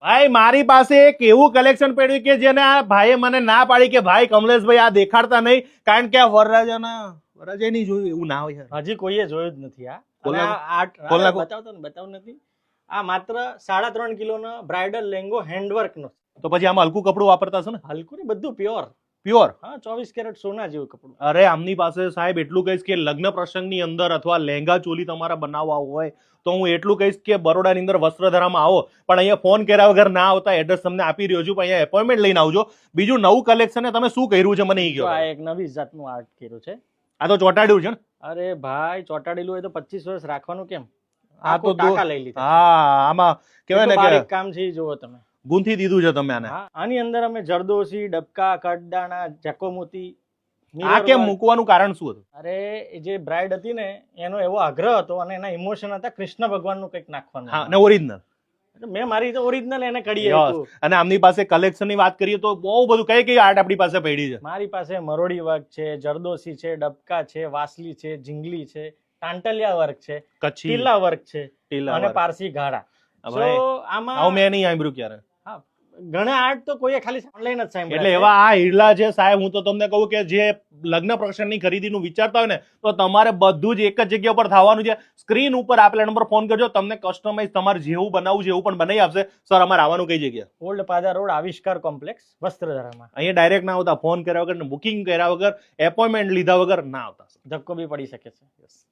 ભાઈ મારી પાસે એક એવું કલેક્શન પડ્યું કે જેને આ ભાઈએ મને ના પાડી કે ભાઈ કમલેશભાઈ આ દેખાડતા નહીં, કારણ કે આ વરરાજાએ નહીં જોયું એવું ના હોય. હજી કોઈએ જોયું જ નથી આ. ખોલ અને નાખો. આ ખોલ નાખો. બતાવતો નથી. આ માત્ર 3.5 કિલોનો બ્રાઇડલ લેંગો હેન્ડવર્ક નો. તો પછી આમાં હલકું કપડું વાપરતા છે ને? હલકું ને બધું પ્યોર. પ્યોર. હા, 24 કેરેટ સોના જેવું કપડું. અરે આમની પાસે સાહેબ એટલું કહીશ કે લગ્ન પ્રસંગની અંદર અથવા લહેંગા ચોલી તમારા બનાવવા હોય તો હું એટલું કહીશ કે બરોડાની અંદર વસ્ત્રધારામાં આવો, પણ અહીંયા ફોન કર્યા વગર ના આવતા. એડ્રેસ તમને આપી રહ્યો છું, પણ અહીંયા એપોઇન્ટમેન્ટ લઈને આવજો. બીજું નવું કલેક્શન તમે શું કર્યું છે મને એ કહો. આ એક નવી જાતનું આર્ટ કર્યું છે. આ તો ચોટાડ્યું છે ને? અરે ભાઈ, ચોટાડેલું હોય તો 25 વર્ષ રાખવાનું કેમ? આ તો ટાંકા લઈ લીધા. હા, આમાં કહેવાય ને બારીક કે કામ છે, ઈ જુઓ તમે. ગૂંથી દીધું છે તમે આને. હા, આની અંદર અમે જરદોશી, ડબકા, કટદાણા, જકોમોતી. આ કેમ મૂકવાનું કારણ શું હતું? અરે એ જે બ્રાઇડ હતી ને એનો એવો આગ્રહ હતો અને એના ઇમોશન હતા કૃષ્ણ ભગવાનનું કંઈક નાખવાનું. હા, અને ઓરિજિનલ. મેં મારી તો ઓરિજિનલ એને કડી Yes. આપ્યું. અને આમની પાસે કલેક્શન ની વાત કરીએ તો બહુ બધું કઈ કઈ આર્ટ આપણી પાસે પડી છે. મારી પાસે મરોડી વર્ક છે, જરદોશી છે, ડબકા છે, વાસલી છે, જીંગલી છે, ટાંટલિયા વર્ક છે, કચ્છી ટીલા વર્ક છે ટીલા અને વર્ક. પારસી ઘાડા. ભાઈ, So, આવું આમાં મેં નહીં સાંભળ્યું ક્યારે. હા, ઘણા આર્ટ તો કોઈએ ખાલી ઓનલાઈન જ સાંભળ્યા એટલે છે. એવા આ હીરલા છે સાહેબ. હું તો તમને કહું કે જે લગ્ન પ્રસંગની ખરીદીનું વિચારતા હોય ને તો તમારે બધું જ એક જ જગ્યા પર થવાનું છે. સ્ક્રીન ઉપર આપેલા નંબર ફોન કરજો, તમને કસ્ટમાઇઝ તમારે જેવું બનાવવું છે એવું પણ બનાવી આપશે. સર અમારે આવવાનું કઈ જગ્યા? ઓલ્ડ પાદા રોડ, આવિષ્કાર કોમ્પ્લેક્સ, વસ્ત્રધારામાં. અહીંયા ડાયરેક્ટ ના આવતા, ફોન કર્યા વગર, બુકિંગ કર્યા વગર, એપોઇન્ટમેન્ટ લીધા વગર ના આવતા. ધક્કો બી પડી શકે છે. Yes.